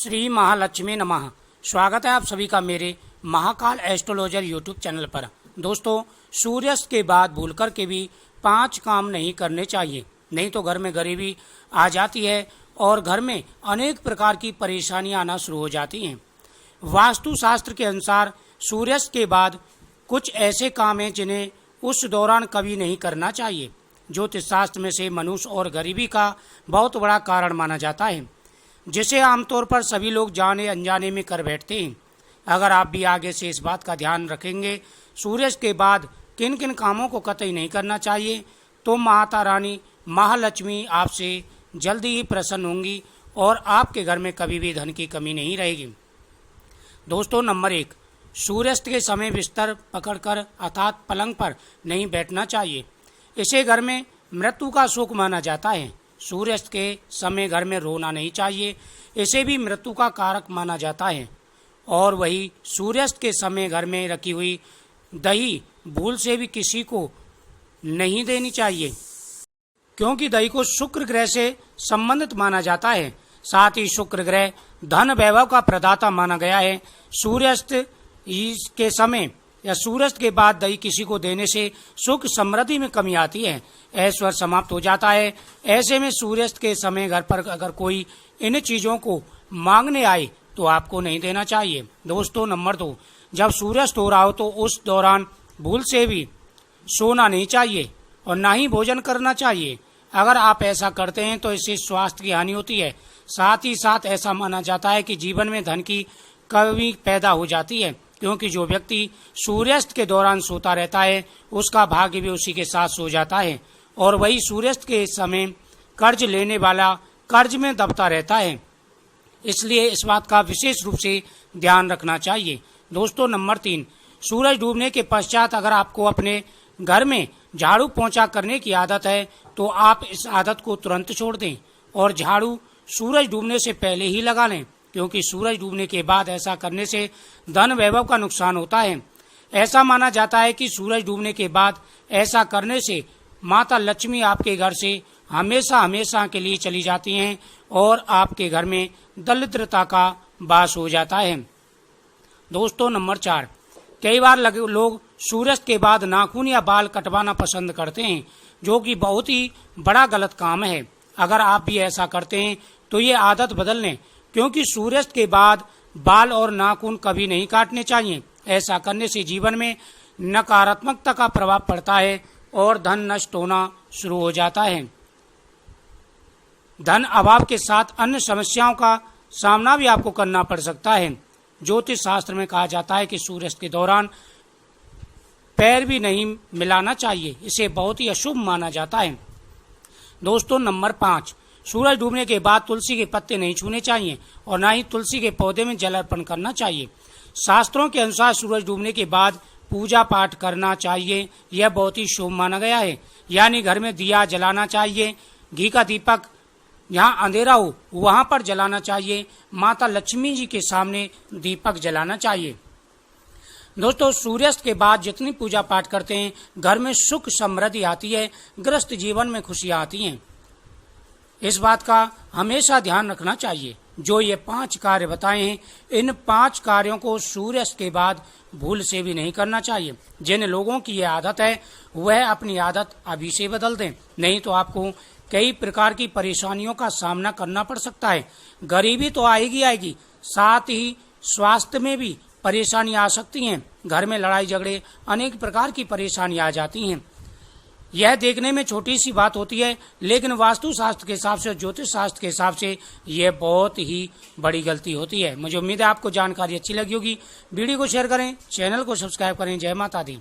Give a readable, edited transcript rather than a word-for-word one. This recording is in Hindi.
श्री महालक्ष्मी नमः। स्वागत है आप सभी का मेरे महाकाल एस्ट्रोलॉजर यूट्यूब चैनल पर। दोस्तों, सूर्यास्त के बाद भूल कर के भी 5 काम नहीं करने चाहिए, नहीं तो घर में गरीबी आ जाती है और घर में अनेक प्रकार की परेशानियां आना शुरू हो जाती हैं। वास्तु शास्त्र के अनुसार सूर्यास्त के बाद कुछ ऐसे काम हैं जिन्हें उस दौरान कभी नहीं करना चाहिए। ज्योतिष शास्त्र में से मनुष्य और गरीबी का बहुत बड़ा कारण माना जाता है, जिसे आमतौर पर सभी लोग जाने अनजाने में कर बैठते हैं। अगर आप भी आगे से इस बात का ध्यान रखेंगे, सूर्यास्त के बाद किन किन कामों को कतई नहीं करना चाहिए, तो माता रानी महालक्ष्मी आपसे जल्दी ही प्रसन्न होंगी और आपके घर में कभी भी धन की कमी नहीं रहेगी। दोस्तों, नंबर 1, सूर्यास्त के समय बिस्तर पकड़कर अर्थात पलंग पर नहीं बैठना चाहिए। इसे घर में मृत्यु का शोक माना जाता है। सूर्यास्त के समय घर में रोना नहीं चाहिए, इसे भी मृत्यु का कारक माना जाता है। और वही सूर्यास्त के समय घर में रखी हुई दही भूल से भी किसी को नहीं देनी चाहिए, क्योंकि दही को शुक्र ग्रह से संबंधित माना जाता है। साथ ही शुक्र ग्रह धन वैभव का प्रदाता माना गया है। सूर्यास्त के समय या सूर्यास्त के बाद दही किसी को देने से सुख समृद्धि में कमी आती है, ऐश्वर्य समाप्त हो जाता है। ऐसे में सूर्यास्त के समय घर पर अगर कोई इन चीजों को मांगने आए तो आपको नहीं देना चाहिए। दोस्तों, नंबर 2, जब सूर्यास्त हो रहा हो तो उस दौरान भूल से भी सोना नहीं चाहिए और ना ही भोजन करना चाहिए। अगर आप ऐसा करते हैं तो इससे स्वास्थ्य की हानि होती है। साथ ही साथ ऐसा माना जाता है कि जीवन में धन की कमी पैदा हो जाती है, क्योंकि जो व्यक्ति सूर्यास्त के दौरान सोता रहता है उसका भाग्य भी उसी के साथ सो जाता है, और वही सूर्यास्त के समय कर्ज लेने वाला कर्ज में दबता रहता है। इसलिए इस बात का विशेष रूप से ध्यान रखना चाहिए। दोस्तों, नंबर 3, सूरज डूबने के पश्चात अगर आपको अपने घर में झाड़ू पोंछा करने की आदत है तो आप इस आदत को तुरंत छोड़ दें और झाड़ू सूरज डूबने से पहले ही लगा लें, क्योंकि सूरज डूबने के बाद ऐसा करने से धन वैभव का नुकसान होता है। ऐसा माना जाता है कि सूरज डूबने के बाद ऐसा करने से माता लक्ष्मी आपके घर से हमेशा हमेशा के लिए चली जाती हैं और आपके घर में दरिद्रता का वास हो जाता है। दोस्तों, नंबर 4, कई बार लोग सूर्यास्त के बाद नाखून या बाल कटवाना पसंद करते हैं, जो कि बहुत ही बड़ा गलत काम है। अगर आप भी ऐसा करते हैं तो ये आदत बदल लें, क्योंकि सूर्यास्त के बाद बाल और नाखून कभी नहीं काटने चाहिए। ऐसा करने से जीवन में नकारात्मकता का प्रभाव पड़ता है और धन नष्ट होना शुरू हो जाता है। धन अभाव के साथ अन्य समस्याओं का सामना भी आपको करना पड़ सकता है। ज्योतिष शास्त्र में कहा जाता है कि सूर्यास्त के दौरान पैर भी नहीं मिलाना चाहिए, इसे बहुत ही अशुभ माना जाता है। दोस्तों, नंबर 5, सूरज डूबने के बाद तुलसी के पत्ते नहीं छूने चाहिए और ना ही तुलसी के पौधे में जल अर्पण करना चाहिए। शास्त्रों के अनुसार सूरज डूबने के बाद पूजा पाठ करना चाहिए, यह बहुत ही शुभ माना गया है। यानी घर में दिया जलाना चाहिए, घी का दीपक जहाँ अंधेरा हो वहां पर जलाना चाहिए, माता लक्ष्मी जी के सामने दीपक जलाना चाहिए। दोस्तों, सूर्यास्त के बाद जितनी पूजा पाठ करते हैं घर में सुख समृद्धि आती है, ग्रस्त जीवन में खुशियां आती हैं। इस बात का हमेशा ध्यान रखना चाहिए। जो ये 5 कार्य बताए हैं, इन 5 कार्यों को सूर्यास्त के बाद भूल से भी नहीं करना चाहिए। जिन लोगों की ये आदत है वह अपनी आदत अभी से बदल दें, नहीं तो आपको कई प्रकार की परेशानियों का सामना करना पड़ सकता है। गरीबी तो आएगी, साथ ही स्वास्थ्य में भी परेशानी आ सकती हैं। घर में लड़ाई झगड़े अनेक प्रकार की परेशानी आ जाती हैं। यह देखने में छोटी सी बात होती है, लेकिन वास्तु शास्त्र के हिसाब से, ज्योतिष शास्त्र के हिसाब से यह बहुत ही बड़ी गलती होती है। मुझे उम्मीद है आपको जानकारी अच्छी लगी होगी। वीडियो को शेयर करें, चैनल को सब्सक्राइब करें। जय माता दी।